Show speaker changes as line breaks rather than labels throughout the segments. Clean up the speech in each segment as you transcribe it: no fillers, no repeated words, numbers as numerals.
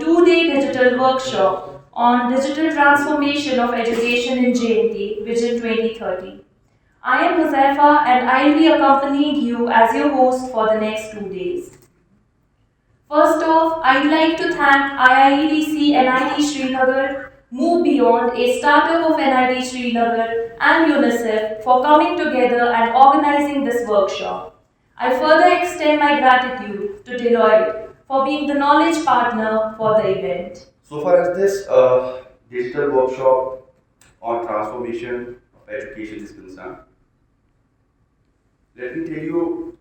two-day digital workshop on digital transformation of education in JNK Vision 2030. I am Huzaifa and I will be accompanying you as your host for the next 2 days. First off, I'd like to thank IIEDC NIT Srinagar, Move Beyond, a startup of NIT Srinagar and UNICEF for coming together and organizing this workshop. I further extend my gratitude to Deloitte for being the knowledge partner for the event.
So far as this digital workshop on transformation of education is concerned, let me tell you,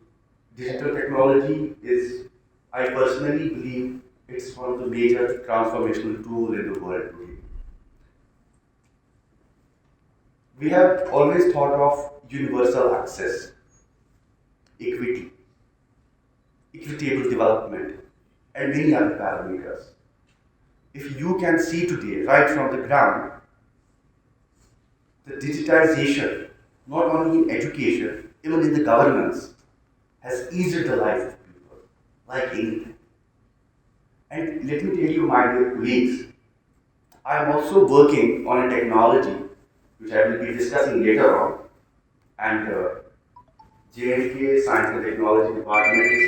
digital technology is, I personally believe, it's one of the major transformational tools in the world today. We have always thought of universal access, equity, equitable development, and many other parameters. If you can see today, right from the ground, the digitization, not only in education, even in the governance, has eased the life of people, like anything. And let me tell you, my dear colleagues, I am also working on a technology which I will be discussing later on, and JNK Science and Technology Department is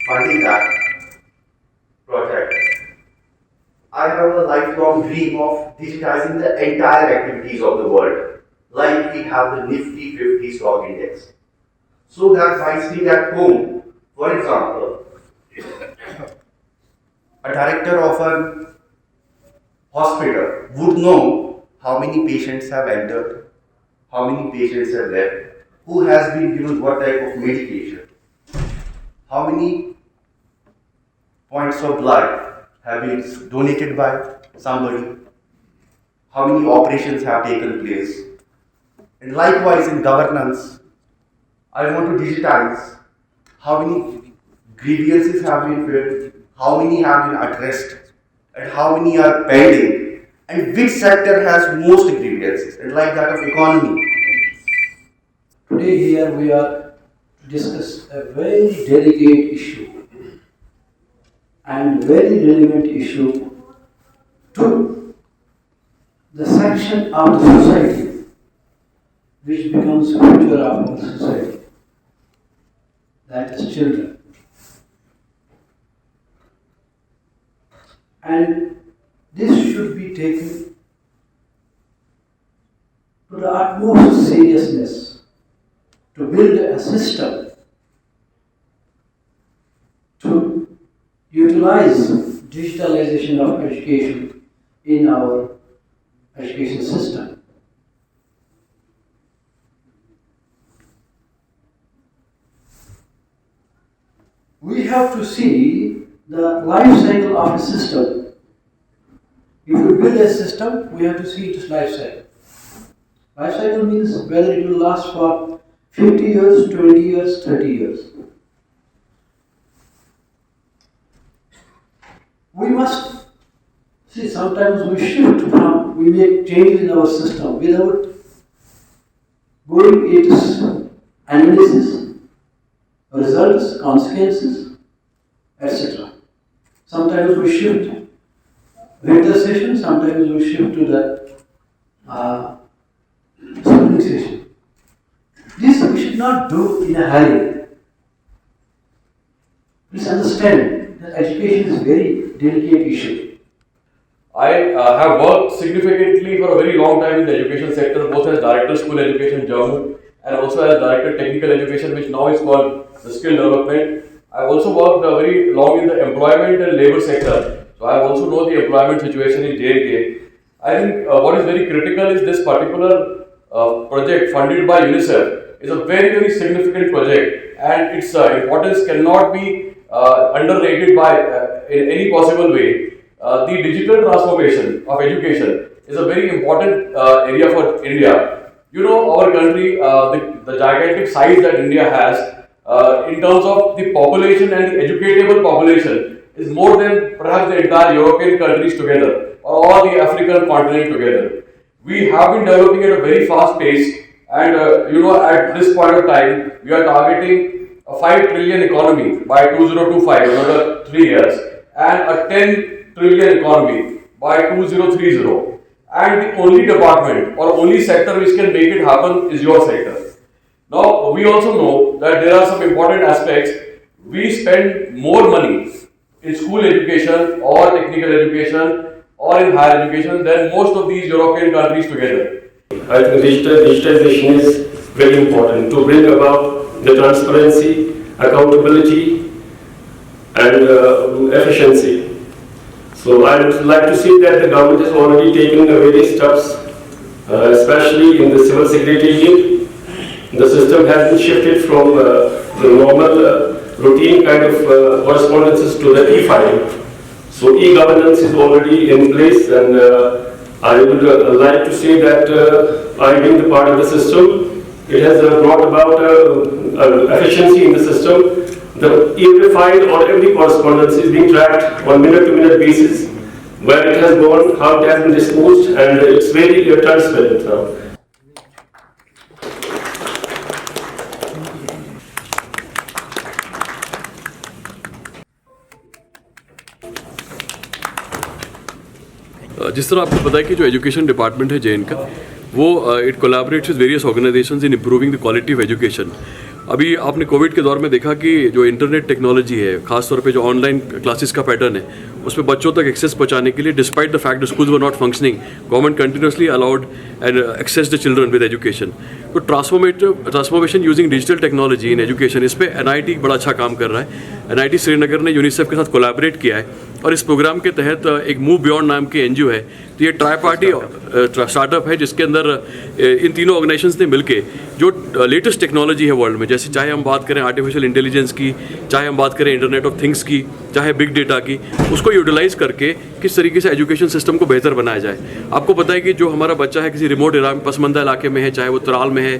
funding that project. I have a lifelong dream of digitizing the entire activities of the world, like we have the Nifty 50 stock index. So that by sitting at home, for example, a director of a hospital would know how many patients have entered, how many patients have left, who has been given what type of medication, how many points of blood have been donated by somebody, how many operations have taken place. And likewise in governance, I want to digitize how many grievances have been filled, how many have been addressed, and how many are pending, and which sector has most grievances, and like that of economy.
Today here we are to discuss a very delicate issue and very relevant issue to the section of the society which becomes future of our society, that is children. And this should be taken to the utmost seriousness to build a system to utilize digitalization of education in our education system. We have to see the life cycle of a system. If we build a system, we have to see its life cycle. Life cycle means whether it will last for 50 years, 20 years, 30 years. We must see, sometimes we shift from, we make changes in our system without going its analysis, results, consequences, etc. Sometimes we shift winter session, sometimes we shift to the spring session. This we should not do in a hurry. Please understand that education is a very delicate issue.
I have worked significantly for a very long time in the education sector, both as Director School Education Jammu and also as Director Technical Education, which now is called the Skill Development. I have also worked very long in the employment and labour sector, so I also know the employment situation in JNK. I think what is very critical is this particular project funded by UNICEF is a very, very significant project, and its importance cannot be underrated by in any possible way. The digital transformation of education is a very important area for India. You know, our country, the gigantic size that India has, in terms of the population and the educatable population, is more than perhaps the entire European countries together, or all the African continent together. We have been developing at a very fast pace, and at this point of time, we are targeting a 5 trillion economy by 2025, another 3 years, and a 10 trillion economy by 2030. And the only department or only sector which can make it happen is your sector. Now, we also know that there are some important aspects. We spend more money in school education or technical education or in higher education than most of these European countries together.
I think digitization is very important to bring about the transparency, accountability, and efficiency. So I would like to see that the government has already taken various steps, especially in the civil secretariat. The system has been shifted from the normal routine kind of correspondences to the e-filing. So e-governance is already in place, and I would like to say that I being the part of the system, it has brought about efficiency in the system. The every file or every correspondence is being tracked on minute-to-minute basis, where it has gone, how it has been disposed, and it's very transparent now.
जिस तरह आपको पता है कि जो education department है JN का, वो it collaborates with various organisations in improving the quality of education. अभी आपने कोविड के दौर में देखा कि जो इंटरनेट टेक्नोलॉजी है, खासतौर पे जो ऑनलाइन क्लासेस का पैटर्न है, उसमें बच्चों तक एक्सेस पहुंचाने के लिए despite the fact the schools were not functioning, government continuously allowed and access the children with education. तो transformation using digital technology in education, इस पर NIT बड़ा अच्छा काम कर रहा है. NIT श्रीनगर ने यूनिसेफ के साथ कोलैबोरेट किया है और इस प्रोग्राम के तहत एक मूव बियॉन्ड नाम की NGO है. तो ये ट्राई पार्टी स्टार्टअप है जिसके अंदर इन तीनों ऑर्गेनाइजेशंस ने मिलके जो लेटेस्ट टेक्नोलॉजी है वर्ल्ड में, जैसे चाहे हम बात करें आर्टिफिशियल इंटेलिजेंस की, चाहे हम बात करें इंटरनेट ऑफ थिंग्स की, चाहे बिग डेटा की, उसको यूटिलाइज करके किस तरीके से एजुकेशन सिस्टम को बेहतर बनाया जाए. आपको पता है कि जो हमारा बच्चा है किसी रिमोट पसमंदा इलाके में है, चाहे वो त्राल में है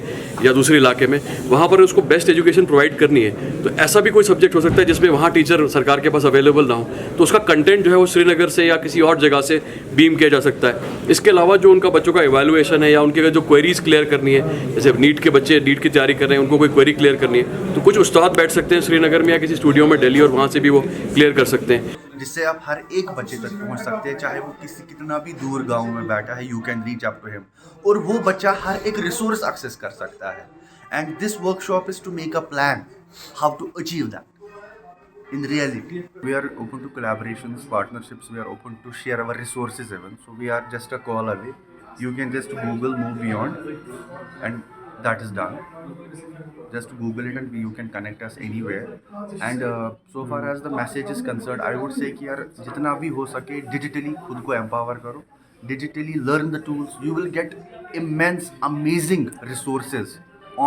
या दूसरे इलाके में, वहाँ पर उसको बेस्ट एजुकेशन प्रोवाइड करनी है. तो ऐसा भी कोई सब्जेक्ट हो सकता है जिसमें वहाँ टीचर सरकार के पास अवेलेबल ना हो, तो उसका कंटेंट जो है वो श्रीनगर से या किसी और जगह से बीम किया जा सकता है. इसके अलावा जो उनका बच्चों का इवैल्यूएशन है या उनके जो क्वेरीज क्लियर करनी है, जैसे नीट के बच्चे नीट की तैयारी कर रहे हैं, उनको कोई क्वेरी क्लियर करनी है, तो कुछ उस्ताद बैठ सकते हैं श्रीनगर में या किसी स्टूडियो में दिल्ली, और वहाँ से भी वो क्लियर कर सकते हैं,
जिससे आप हर एक बच्चे तक पहुंच सकते हैं, चाहे वो कितना भी दूर गांव में बैठा है, you can reach up to him, और वो बच्चा हर एक रिसोर्स एक्सेस कर सकता है. And this workshop is to make a plan how to achieve that in reality. We are open to collaborations, partnerships, we are open to share our resources even. So we are just a call away. You can just Google Move Beyond and that is done. Just Google it and you can connect us anywhere. And so far as the message is concerned, I would say कि यार जितना भी हो सके digitally खुद को empower करो, digitally learn the tools. You will get immense, amazing resources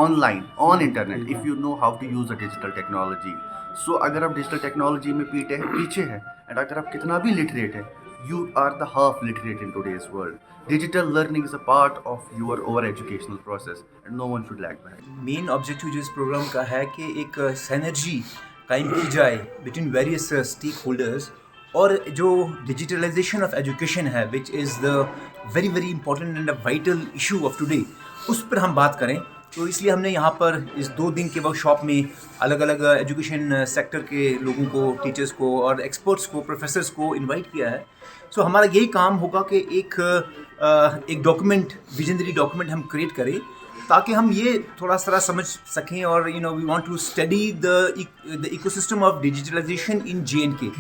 online, on internet if you know how to use the digital technology. सो अगर आप डिजिटल टेक्नोलॉजी में पीछे हैं एंड अगर आप कितना भी लिटरेट है, you are the half literate in today's world. Digital learning is a part of your over educational process and no one should lag behind.
Main objective जो इस प्रोग्राम का है कि एक सिनर्जी कायम की जाए बिटवीन वेरियस स्टेक होल्डर्स, और जो डिजिटलाइजेशन ऑफ एजुकेशन है which is the very very important and a vital issue of today, उस पर हम बात करें. तो इसलिए हमने यहाँ पर इस 2 दिन के वर्कशॉप में अलग अलग एजुकेशन सेक्टर के लोगों को, टीचर्स को और एक्सपर्ट्स को, प्रोफेसर्स को इनवाइट किया है. सो हमारा यही काम होगा कि एक डॉक्यूमेंट, विजनरी डॉक्यूमेंट हम क्रिएट करें ताकि हम ये थोड़ा सा समझ सकें, और we want to study the ecosystem of digitalization in JNK.